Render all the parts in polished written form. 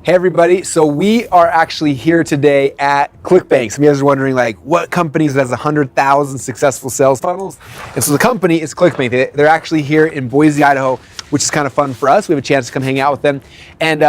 Hey everybody, so we are actually here today at ClickBank. Some of you guys are wondering like what companies has 100,000 successful sales funnels? And so the company is ClickBank. They're actually here in Boise, Idaho, which is kind of fun for us. We have a chance to come hang out with them. And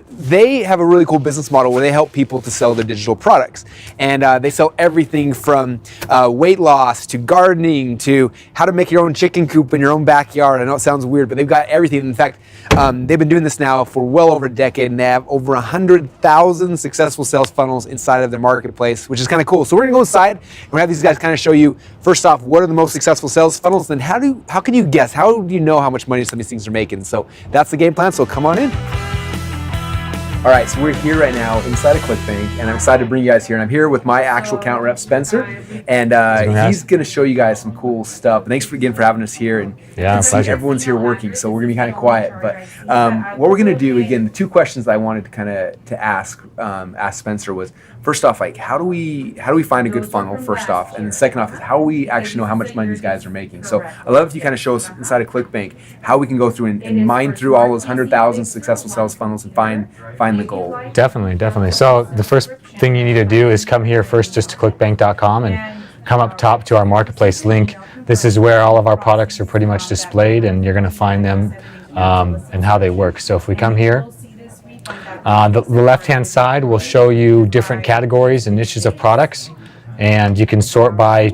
they have a really cool business model where they help people to sell their digital products. And they sell everything from weight loss to gardening to how to make your own chicken coop in your own backyard. I know it sounds weird, but they've got everything. In fact, they've been doing this now for well over a decade, and they have over 100,000 successful sales funnels inside of their marketplace, which is kind of cool. So we're gonna go inside and we're gonna have these guys kind of show you, first off, what are the most successful sales funnels, then how can you guess? How do you know how much money some of these things are making? So that's the game plan, so come on in. All right, so we're here right now inside of ClickBank, and I'm excited to bring you guys here. And I'm here with my actual account rep, Spencer, and he's going to show you guys some cool stuff. And thanks again for having us here. And everyone's here working, so we're going to be kind of quiet. But what we're going to do, again, the two questions I wanted to kind of ask Spencer was, first off, like how do we find a good funnel? First off, and then second off is how we actually know how much money these guys are making. So I love if you kind of show us inside of ClickBank how we can go through and mine through all those 100,000 successful sales funnels and find the goal. Definitely. So the first thing you need to do is come here first just to clickbank.com and come up top to our marketplace link. This is where all of our products are pretty much displayed, and you're going to find them and how they work. So if we come here, the left-hand side will show you different categories and niches of products, and you can sort by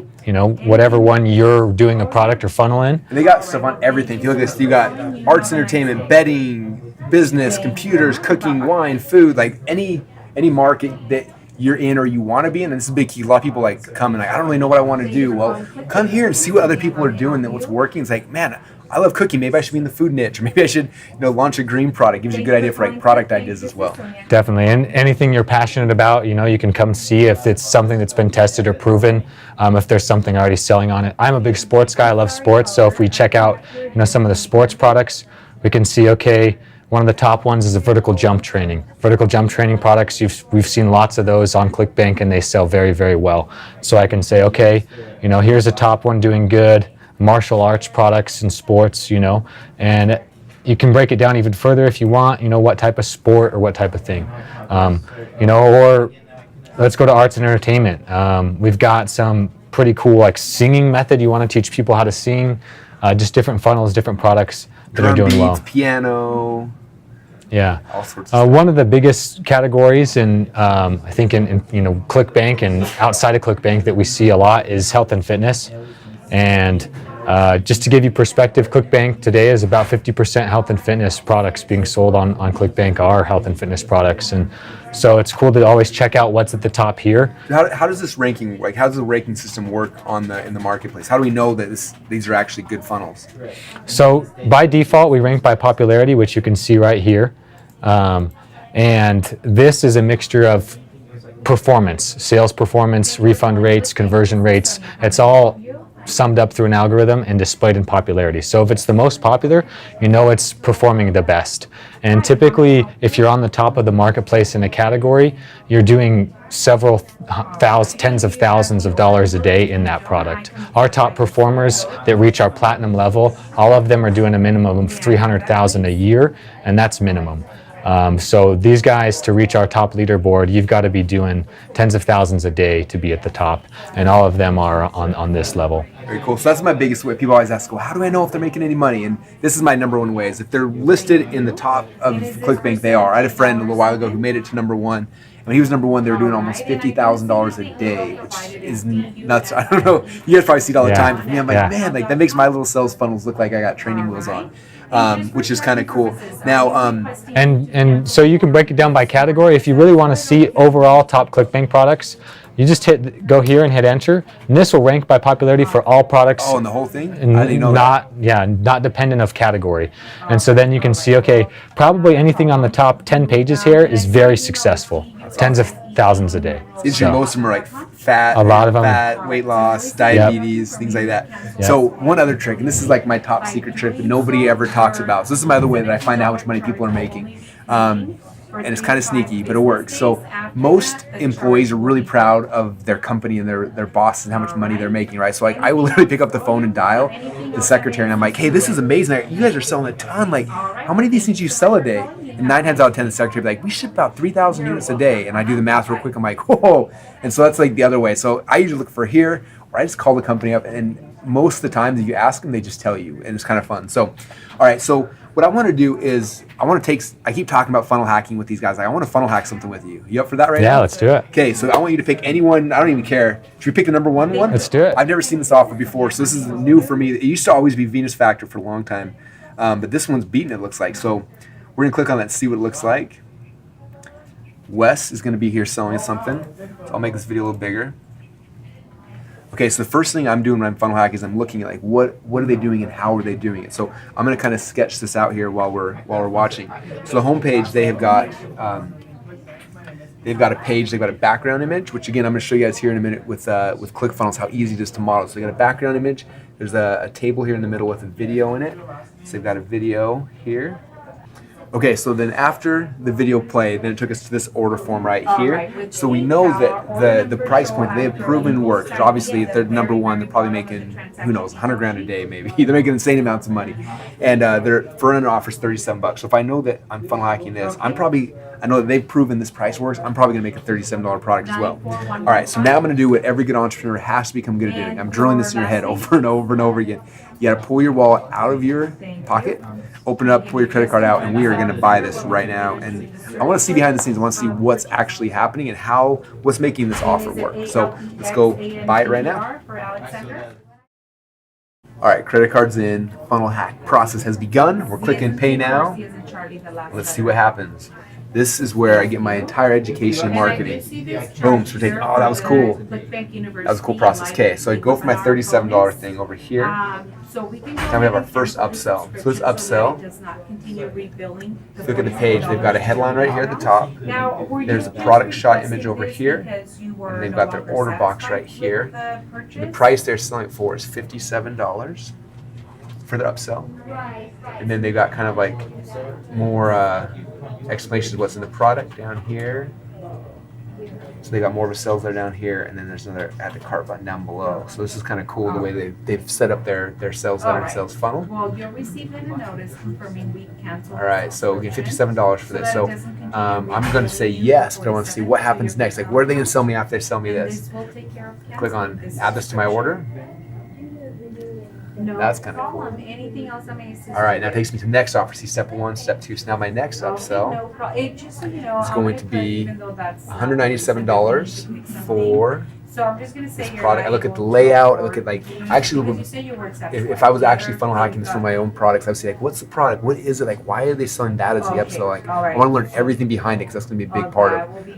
whatever one you're doing a product or funnel in. And they got stuff on everything. If you look at this, you got arts, entertainment, bedding, business, computers, cooking, wine, food, like any market that you're in or you want to be in. And this is a big key. A lot of people like come and like, I don't really know what I want to do. Well, come here and see what other people are doing, that what's working. It's like, man, I love cooking. Maybe I should be in the food niche, or maybe I should, launch a green product. Gives you a good idea for like product ideas as well. Definitely, and anything you're passionate about, you can come see if it's something that's been tested or proven. If there's something already selling on it. I'm a big sports guy. I love sports. So if we check out, some of the sports products, we can see, okay, one of the top ones is a vertical jump training. Vertical jump training products, we've seen lots of those on ClickBank, and they sell very, very well. So I can say, okay, here's a top one doing good. Martial arts products and sports, and you can break it down even further if you want, what type of sport or what type of thing, or let's go to arts and entertainment. We've got some pretty cool like singing method. You want to teach people how to sing, just different funnels, different products that are doing well. Piano. Yeah, all sorts of one of the biggest categories in I think in ClickBank and outside of ClickBank that we see a lot is health and fitness. And just to give you perspective, ClickBank today is about 50% health and fitness products being sold on ClickBank are health and fitness products. And so it's cool to always check out what's at the top here. How does this ranking, like how does the ranking system work in the marketplace? How do we know that these are actually good funnels? So by default, we rank by popularity, which you can see right here. And this is a mixture of performance, sales performance, refund rates, conversion rates. It's all summed up through an algorithm and displayed in popularity. So if it's the most popular, it's performing the best. And typically, if you're on the top of the marketplace in a category, you're doing several tens of thousands of dollars a day in that product. Our top performers that reach our platinum level, all of them are doing a minimum of $300,000 a year, and that's minimum. So these guys, to reach our top leaderboard, you've got to be doing tens of thousands a day to be at the top, and all of them are on this level. Very cool. So that's my biggest way. People always ask, well, how do I know if they're making any money? And this is my number one way, is if they're listed in the top of ClickBank, they are. I had a friend a little while ago who made it to number one. When he was number one, they were doing almost $50,000 a day, which is nuts. I don't know. You guys probably see it all the time. For me, I'm like, man, like that makes my little sales funnels look like I got training wheels on. Which is kind of cool. Now, and so you can break it down by category. If you really want to see overall top ClickBank products, you just go here and hit enter, and this will rank by popularity for all products. Oh, and the whole thing? And I didn't know that. Not dependent of category. And so then you can see, okay, probably anything on the top 10 pages here is very successful. Tens of thousands a day. So, most of them are like fat, a lot of them, fat, weight loss, diabetes, things like that. Yep. So one other trick, and this is like my top secret trick that nobody ever talks about. So this is my other way that I find out how much money people are making. And it's kind of sneaky, but it works. So most employees are really proud of their company and their boss and how much money they're making, right? So like I will literally pick up the phone and dial the secretary, and I'm like, hey, this is amazing. You guys are selling a ton. Like, how many of these things do you sell a day? And 9 times out of 10, the secretary will be like, we ship about 3,000 units a day. And I do the math real quick. I'm like, whoa. And so that's like the other way. So I usually look for here, or I just call the company up. And most of the time that you ask them, they just tell you. And it's kind of fun. So, all right. So what I want to do is I keep talking about funnel hacking with these guys. I want to funnel hack something with you. You up for that right now? Yeah, let's do it. Okay, so I want you to pick anyone. I don't even care. Should we pick the number one? Let's do it. I've never seen this offer before, so this is new for me. It used to always be Venus Factor for a long time, but this one's beaten, it looks like. So we're going to click on that and see what it looks like. Wes is going to be here selling us something. So I'll make this video a little bigger. Okay, so the first thing I'm doing when I'm funnel hacking is I'm looking at like what are they doing and how are they doing it. So I'm going to kind of sketch this out here while we're watching. So the homepage, they've got a page, they've got a background image, which again I'm going to show you guys here in a minute with ClickFunnels how easy it is to model. So they got a background image. There's a table here in the middle with a video in it. So they've got a video here. Okay, so then after the video played, then it took us to this order form right here. So we know that the price point they have proven works. Obviously, if they're number one, they're probably making, who knows, 100 grand a day maybe. They're making insane amounts of money. And their front-end offer is $37. So if I know that I'm funnel hacking this, I know that they've proven this price works, I'm probably going to make a $37 product as well. All right, so now I'm going to do what every good entrepreneur has to become good at doing. I'm drilling this in your head over and over and over again. You got to pull your wallet out of your pocket, open it up, pull your credit card out, and we are going to buy this right now. And I want to see behind the scenes. I want to see what's actually happening and what's making this offer work. So let's go buy it right now. All right, credit card's in. Funnel hack process has begun. We're clicking pay now. Let's see what happens. This is where I get my entire education in marketing. Boom, so we're taking, oh, that was cool. That was a cool process. Okay, so I go for my $37 thing over here. Now we have our first upsell. So let's upsell. Look at the page. They've got a headline right here at the top. There's a product shot image over here. And they've got their order box right here. The price they're selling it for is $57 for their upsell. And then they've got kind of like more explanations of what's in the product down here. So they got more of a sales there down here, and then there's another add to cart button down below. So this is kind of cool the way they've set up their sales letter and sales funnel. Well, you'll receive a notice confirming we canceled. All right, so we get $57 for this. So I'm going to say yes, but I want to see what happens next. Like, what are they going to sell me after they sell me this? Click on add this to my order. No That's kind of cool. Anything else I may assist? All right, now it takes me to the next offer. See step 1, step 2. So now my next upsell is going to be $197 for So I'm just going to say this product. I look at the layout. I look at if I was actually funnel hacking this for my own products, I would say like, what's the product? What is it? Like, why are they selling that as the upsell? Like, I want to learn everything behind it because that's going to be a big part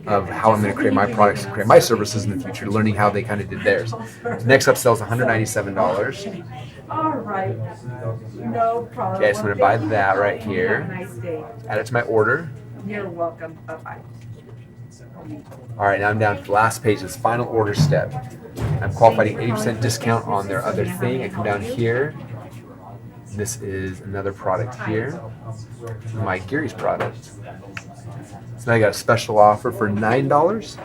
of how I'm going to create my products and create my services in the future. Learning how they kind of did theirs. The next upsell is $197. All right. No problem. Okay, so I'm going to buy that right here. Have a nice day. Add it to my order. You're welcome. Bye-bye. All right, now I'm down to the last page, this final order step. I'm qualified 80% discount on their other thing. I come down here. This is another product here. My Gary's product. So now I got a special offer for $9.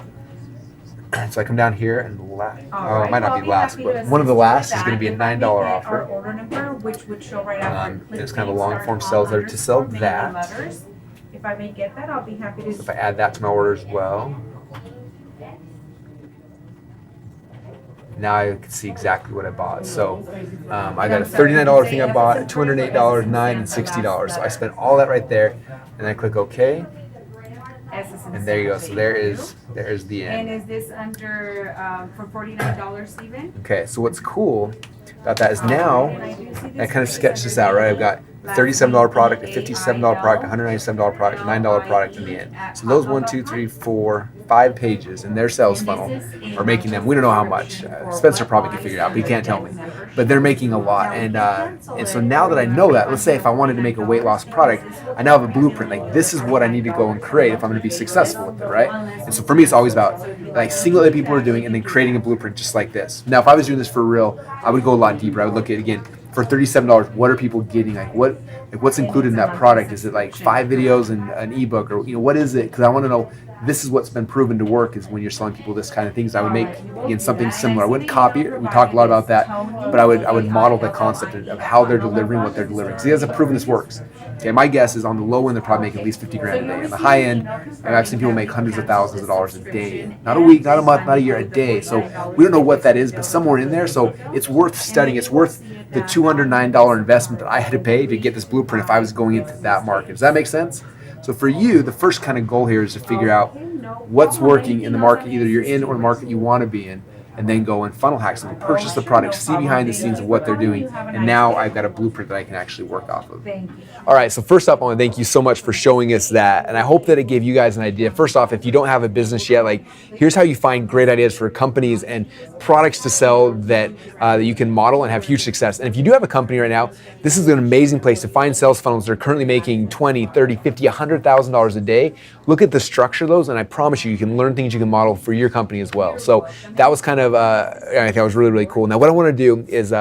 So I come down here and it might not be last, but one of the last is going to be a $9 offer. It's kind of a long form sales letter to sell that. If I may get that, I'll be happy to. If I add that to my order as well, now I can see exactly what I bought. So I got a $39 thing I bought, $208, $9, and $60. So I spent all that right there, and I click OK. And there you go. So there's the end. And is this under for $49 even? Okay. So what's cool about that is now I kind of sketched this out, right? I've got a $37 product, a $57 product, a $197 product, a $9 product in the end. So those 1, 2, 3, 4, 5 pages in their sales funnel are making them. We don't know how much. Spencer probably can figure it out, but he can't tell me. But they're making a lot, and so now that I know that, let's say if I wanted to make a weight loss product, I now have a blueprint. Like this is what I need to go and create if I'm going to be successful with it, right? And so for me, it's always about like seeing what other people are doing and then creating a blueprint just like this. Now, if I was doing this for real, I would go a lot deeper. I would look at again. For $37, what are people getting? Like what's included in that product? Is it like 5 videos and an ebook, or what is it? Because I want to know. This is what's been proven to work is when you're selling people this kind of things. I would make again something similar. I wouldn't copy it. We talked a lot about that, but I would model the concept of how they're delivering what they're delivering. Because you guys have proven this works. Okay, my guess is on the low end, they're probably making at least 50 grand a day. On the high end, I've seen people make hundreds of thousands of dollars a day. Not a week, not a month, not a year, a day. So we don't know what that is, but somewhere in there. So it's worth studying. It's worth the $209 investment that I had to pay to get this blueprint if I was going into that market. Does that make sense? So for you, the first kind of goal here is to figure out what's working in the market either you're in or the market you want to be in, and then go and funnel hack something, purchase the product, see behind the scenes of what they're doing, and now I've got a blueprint that I can actually work off of. All right, so first up, I want to thank you so much for showing us that, and I hope that it gave you guys an idea. First off, if you don't have a business yet, like here's how you find great ideas for companies and products to sell that you can model and have huge success. And if you do have a company right now, this is an amazing place to find sales funnels that are currently making $20, $30, $50, $100,000 a day. Look at the structure of those, and I promise you can learn things you can model for your company as well. So that was kind of, I think that was really, really cool. Now what I want to do is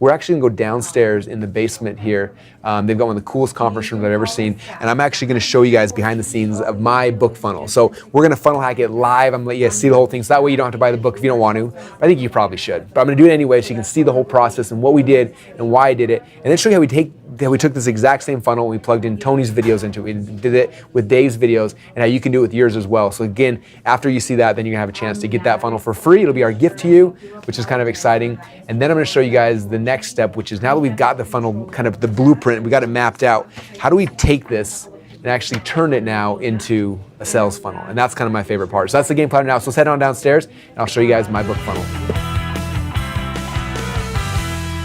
we're actually gonna go downstairs in the basement here. They've got one of the coolest conference rooms I've ever seen, and I'm actually gonna show you guys behind the scenes of my book funnel. So we're gonna funnel hack it live. I'm gonna let you guys see the whole thing, so that way you don't have to buy the book if you don't want to. I think you probably should, but I'm gonna do it anyway so you can see the whole process and what we did and why I did it, and then show you how we took this exact same funnel and we plugged in Tony's videos into it. We did it with Dave's videos, and how you can do it with yours as well. So again, after you see that, then you're gonna have a chance to get that funnel for free. It'll be our gift to you, which is kind of exciting. And then I'm gonna show you guys the next step, which is now that we've got the funnel, kind of the blueprint, we got it mapped out, how do we take this and actually turn it now into a sales funnel? And that's kind of my favorite part. So that's the game plan now. So let's head on downstairs and I'll show you guys my book funnel.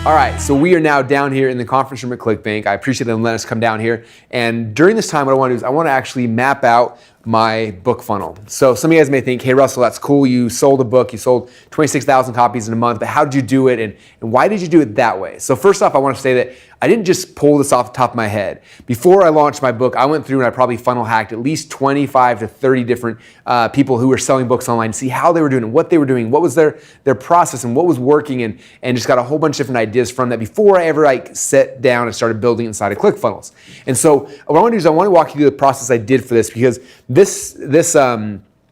All right, so we are now down here in the conference room at ClickBank. I appreciate them letting us come down here. And during this time, what I want to do is I want to actually map out my book funnel. So some of you guys may think, hey Russell, that's cool. You sold a book, you sold 26,000 copies in a month, but how did you do it and why did you do it that way? So first off, I want to say that I didn't just pull this off the top of my head. Before I launched my book, I went through and I probably funnel hacked at least 25 to 30 different people who were selling books online to see how they were doing it, what they were doing, what was their process and what was working, and just got a whole bunch of different ideas from that before I ever sat down and started building inside of ClickFunnels. And so what I want to do is I want to walk you through the process I did for this, because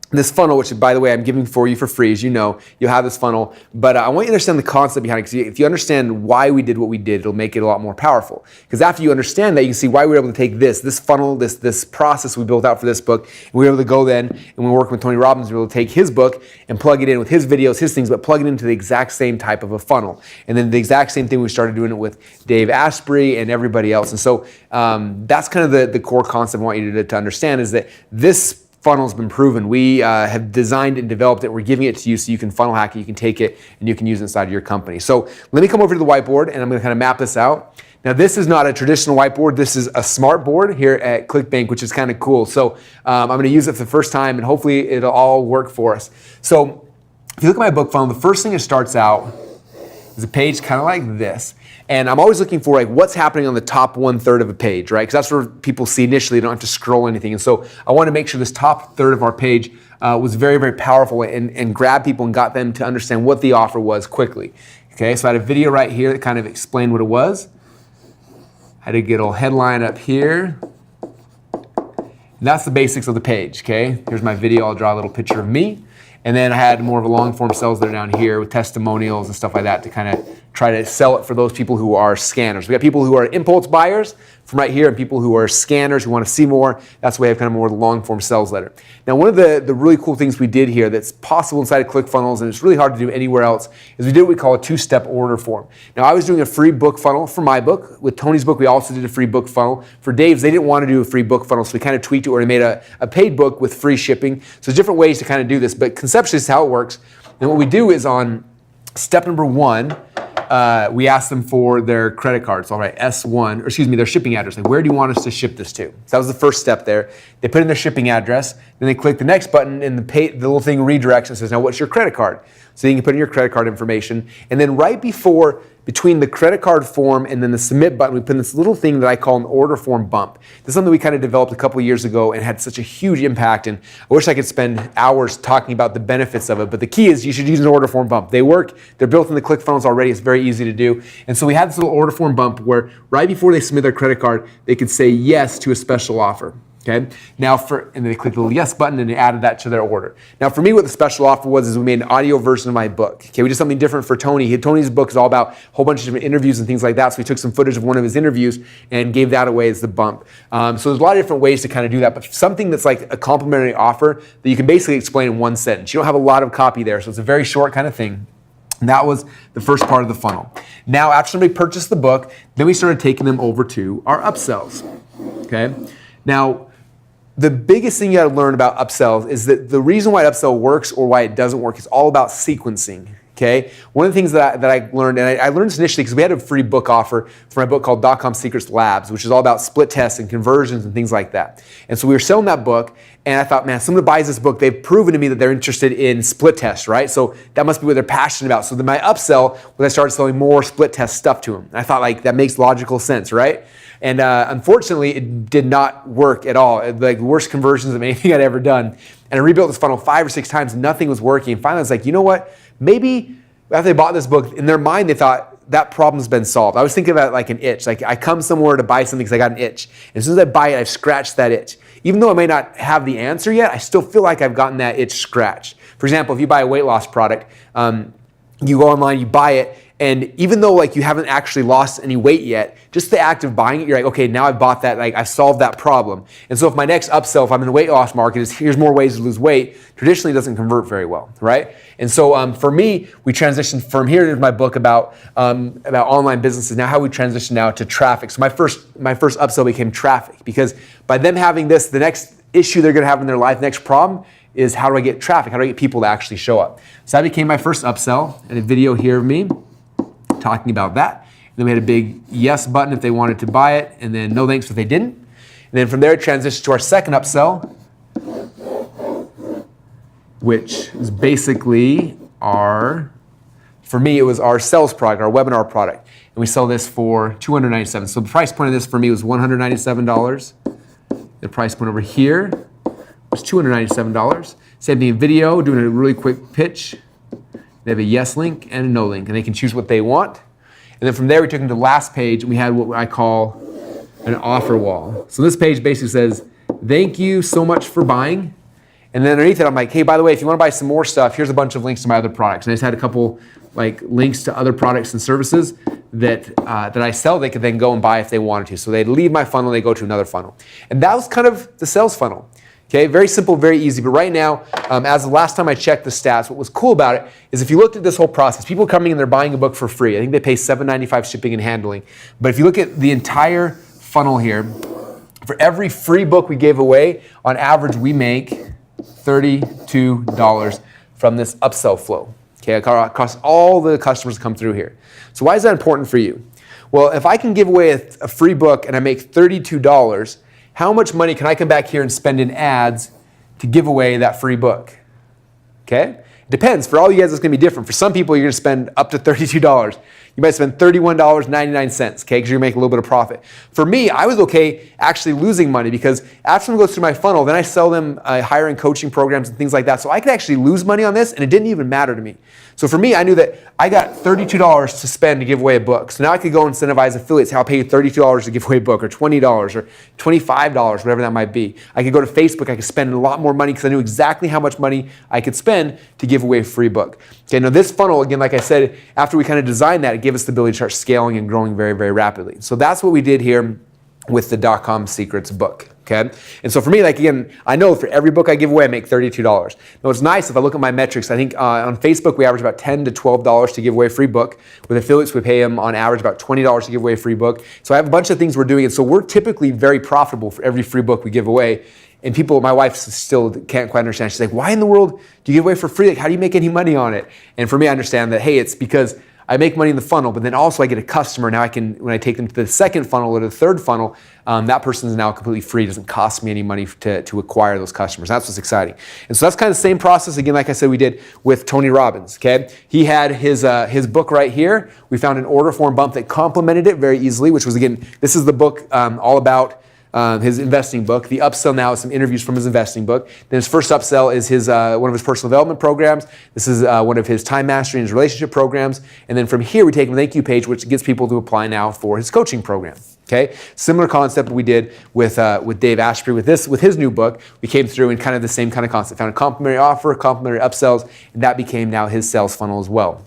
this funnel, which by the way I'm giving for you for free, as you know, you'll have this funnel, but I want you to understand the concept behind it, because if you understand why we did what we did, it'll make it a lot more powerful. Because after you understand that, you can see why we were able to take this funnel, this process we built out for this book, and we were able to go then, and we were working with Tony Robbins, we were able to take his book and plug it in with his videos, his things, but plug it into the exact same type of a funnel. And then the exact same thing, we started doing it with Dave Asprey and everybody else. And so that's kind of the core concept I want you to understand, is that this funnel's been proven. We have designed and developed it. We're giving it to you so you can funnel hack it, you can take it, and you can use it inside of your company. So let me come over to the whiteboard and I'm gonna kind of map this out. Now this is not a traditional whiteboard, this is a smart board here at ClickBank, which is kind of cool. So I'm gonna use it for the first time and hopefully it'll all work for us. So if you look at my book funnel, the first thing that starts out is a page kind of like this. And I'm always looking for like what's happening on the top 1/3 of a page, right? Because that's where people see initially, they don't have to scroll anything. And so I want to make sure this top third of our page was very, very powerful and grabbed people and got them to understand what the offer was quickly. Okay, so I had a video right here that kind of explained what it was. I had a good old headline up here. And that's the basics of the page, okay? Here's my video, I'll draw a little picture of me. And then I had more of a long form sales there down here with testimonials and stuff like that to kind of try to sell it for those people who are scanners. We got people who are impulse buyers from right here and people who are scanners who want to see more. That's why I have kind of more of the long form sales letter. Now, one of the really cool things we did here that's possible inside of ClickFunnels, and it's really hard to do anywhere else, is we did what we call a 2-step order form. Now, I was doing a free book funnel for my book. With Tony's book, we also did a free book funnel. For Dave's, they didn't want to do a free book funnel, so we kind of tweaked it, or we made a paid book with free shipping. So there's different ways to kind of do this, but conceptually, this is how it works. And what we do is on step number 1, we ask them for their credit cards, all right, S1, or excuse me, their shipping address. Like, where do you want us to ship this to? So that was the first step there. They put in their shipping address, then they click the next button, and the little thing redirects and says, now what's your credit card? So you can put in your credit card information. And then right between the credit card form and then the submit button, we put in this little thing that I call an order form bump. This is something we kind of developed a couple years ago and had such a huge impact. And I wish I could spend hours talking about the benefits of it. But the key is you should use an order form bump. They work. They're built in the ClickFunnels already. It's very easy to do. And so we had this little order form bump where right before they submit their credit card, they could say yes to a special offer. Okay. Now and then they click the little yes button and they added that to their order. Now for me, what the special offer was is we made an audio version of my book. Okay. We did something different for Tony. Tony's book is all about a whole bunch of different interviews and things like that. So we took some footage of one of his interviews and gave that away as the bump. So there's a lot of different ways to kind of do that, but something that's like a complimentary offer that you can basically explain in one sentence. You don't have a lot of copy there. So it's a very short kind of thing. And that was the first part of the funnel. Now, after somebody purchased the book, then we started taking them over to our upsells. Okay. Now, the biggest thing you got to learn about upsells is that the reason why an upsell works or why it doesn't work is all about sequencing. Okay. One of the things that I learned, and I learned this initially because we had a free book offer for my book called .com Secrets Labs, which is all about split tests and conversions and things like that. And so we were selling that book, and I thought, man, someone who buys this book, they've proven to me that they're interested in split tests, right? So that must be what they're passionate about. So then my upsell was I started selling more split test stuff to them. And I thought, like, that makes logical sense, right? And unfortunately, it did not work at all. Like, worst conversions of anything I'd ever done. And I rebuilt this funnel 5 or 6 times, nothing was working. And finally, I was like, you know what? Maybe after they bought this book, in their mind, they thought that problem's been solved. I was thinking about it like an itch. Like, I come somewhere to buy something because I got an itch. And as soon as I buy it, I've scratched that itch. Even though I may not have the answer yet, I still feel like I've gotten that itch scratched. For example, if you buy a weight loss product, you go online, you buy it, and even though like you haven't actually lost any weight yet, just the act of buying it, you're like, okay, now I've bought that, like I've solved that problem. And so if my next upsell, if I'm in the weight loss market, is here's more ways to lose weight, traditionally doesn't convert very well, right? And so for me, we transitioned from here to my book about online businesses. Now how we transition now to traffic. So my first upsell became traffic, because by them having this, the next issue they're gonna have in their life, next problem is how do I get traffic? How do I get people to actually show up? So that became my first upsell, and a video here of me talking about that. And then we had a big yes button if they wanted to buy it, and then no thanks if they didn't. And then from there, it transitioned to our second upsell, which is basically for me, it was our sales product, our webinar product. And we sell this for $297. So the price point of this for me was $197. The price point over here was $297. Same thing in video, doing a really quick pitch. They have a yes link and a no link, and they can choose what they want. And then from there, we took them to the last page, and we had what I call an offer wall. So this page basically says, thank you so much for buying. And then underneath it, I'm like, hey, by the way, if you want to buy some more stuff, here's a bunch of links to my other products. And I just had a couple like links to other products and services that I sell. They could then go and buy if they wanted to. So they'd leave my funnel, they go to another funnel. And that was kind of the sales funnel. Okay, very simple, very easy. But right now, as the last time I checked the stats, what was cool about it is if you looked at this whole process, people coming in, they're buying a book for free. I think they pay $7.95 shipping and handling. But if you look at the entire funnel here, for every free book we gave away, on average, we make $32 from this upsell flow. Okay, across all the customers that come through here. So why is that important for you? Well, if I can give away a free book and I make $32, how much money can I come back here and spend in ads to give away that free book? Okay? It depends. For all you guys, it's going to be different. For some people, you're going to spend up to $32. You might spend $31.99, okay, because you're making a little bit of profit. For me, I was okay actually losing money because after someone goes through my funnel, then I sell them hiring coaching programs and things like that. So I could actually lose money on this, and it didn't even matter to me. So for me, I knew that I got $32 to spend to give away a book. So now I could go incentivize affiliates. I'll pay you $32 to give away a book, or $20, or $25, whatever that might be. I could go to Facebook. I could spend a lot more money because I knew exactly how much money I could spend to give away a free book. Okay, now this funnel, again, like I said, after we kind of designed that, it gave us the ability to start scaling and growing very, very rapidly. So that's what we did here with the .com Secrets book. Okay, and so for me, like again, I know for every book I give away, I make $32. Now it's nice if I look at my metrics. I think on Facebook we average about $10 to $12 to give away a free book. With affiliates, we pay them on average about $20 to give away a free book. So I have a bunch of things we're doing, and so we're typically very profitable for every free book we give away. And people, my wife still can't quite understand. She's like, why in the world do you give away for free? Like, how do you make any money on it? And for me, I understand that, hey, it's because I make money in the funnel, but then also I get a customer. Now I can, when I take them to the second funnel or the third funnel, that person is now completely free. It doesn't cost me any money to acquire those customers. That's what's exciting. And so that's kind of the same process, again, like I said, we did with Tony Robbins, okay? He had his book right here. We found an order form bump that complemented it very easily, which was, again, this is the book all about his investing book. The upsell now is some interviews from his investing book. Then his first upsell is his one of his personal development programs. This is one of his time mastery and his relationship programs. And then from here, we take him to the thank you page, which gets people to apply now for his coaching program. Okay, similar concept we did with Dave Ashby with his new book. We came through and kind of the same kind of concept, found a complimentary offer, complimentary upsells, and that became now his sales funnel as well.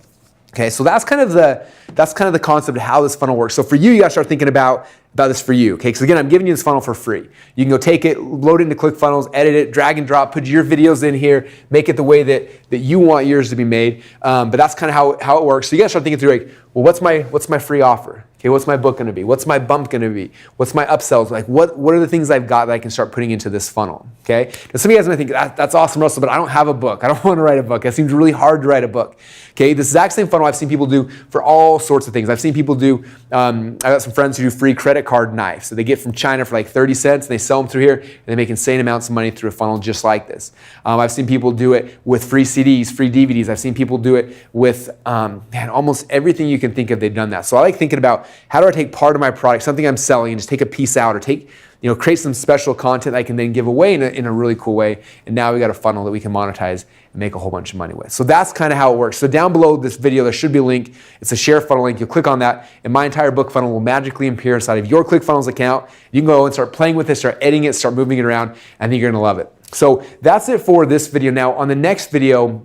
Okay, so that's kind of the concept of how this funnel works. So for you, you got to start thinking about this for you. Okay, because again, I'm giving you this funnel for free. You can go take it, load it into ClickFunnels, edit it, drag and drop, put your videos in here, make it the way that you want yours to be made. But that's kind of how it works. So you got to start thinking through, like, well, what's my free offer? Okay, what's my book going to be? What's my bump going to be? What's my upsells? Like, what are the things I've got that I can start putting into this funnel? Okay, now some of you guys might think that's awesome, Russell, but I don't have a book. I don't want to write a book. It seems really hard to write a book. Okay, the exact same funnel I've seen people do for all sorts of things. I've seen people do. I've got some friends who do free credit card knives. So they get from China for like 30 cents, and they sell them through here, and they make insane amounts of money through a funnel just like this. I've seen people do it with free CDs, free DVDs. I've seen people do it with almost everything you can think of. They've done that. So I like thinking about, how do I take part of my product, something I'm selling, and just take a piece out, or create some special content I can then give away in a really cool way. And now we got a funnel that we can monetize and make a whole bunch of money with. So that's kind of how it works. So down below this video, there should be a link. It's a share funnel link. You'll click on that, and my entire book funnel will magically appear inside of your ClickFunnels account. You can go and start playing with it, start editing it, start moving it around. I think you're gonna love it. So that's it for this video. Now on the next video,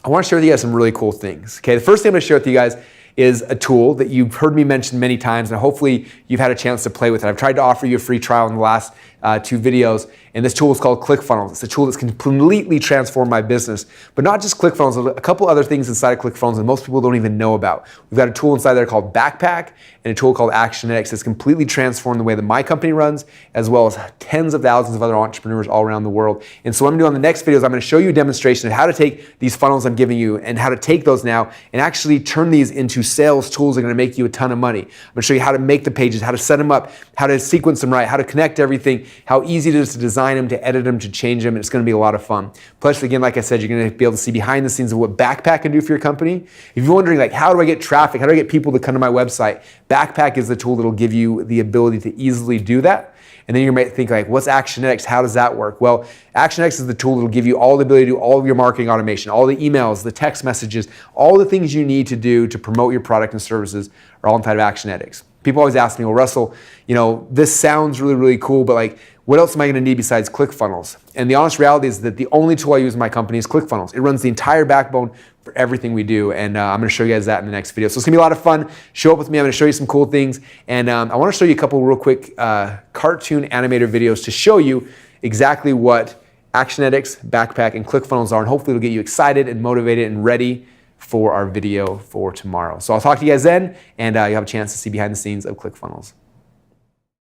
I want to share with you guys some really cool things. Okay, the first thing I'm gonna share with you guys is a tool that you've heard me mention many times, and hopefully you've had a chance to play with it. I've tried to offer you a free trial in the last 2 videos, and this tool is called ClickFunnels. It's a tool that's completely transformed my business, but not just ClickFunnels, a couple other things inside of ClickFunnels that most people don't even know about. We've got a tool inside there called Backpack and a tool called Actionetics that's completely transformed the way that my company runs, as well as tens of thousands of other entrepreneurs all around the world. And so what I'm gonna do on the next video is I'm gonna show you a demonstration of how to take these funnels I'm giving you and how to take those now and actually turn these into sales tools that are gonna make you a ton of money. I'm gonna show you how to make the pages, how to set them up, how to sequence them right, how to connect everything, how easy it is to design them, to edit them, to change them. It's gonna be a lot of fun. Plus, again, like I said, you're gonna be able to see behind the scenes of what Backpack can do for your company. If you're wondering, like, how do I get traffic? How do I get people to come to my website? Backpack is the tool that'll give you the ability to easily do that. And then you might think, like, what's Actionetics? How does that work? Well, Actionetics is the tool that'll give you all the ability to do all of your marketing automation, all the emails, the text messages, all the things you need to do to promote your product and services are all inside of Actionetics. People always ask me, well, Russell, this sounds really, really cool, but like, what else am I gonna need besides ClickFunnels? And the honest reality is that the only tool I use in my company is ClickFunnels. It runs the entire backbone for everything we do, and I'm gonna show you guys that in the next video. So it's gonna be a lot of fun. Show up with me, I'm gonna show you some cool things, and I wanna show you a couple real quick cartoon animator videos to show you exactly what Actionetics, Backpack, and ClickFunnels are, and hopefully it'll get you excited and motivated and ready for our video for tomorrow. So I'll talk to you guys then, and you'll have a chance to see behind the scenes of ClickFunnels.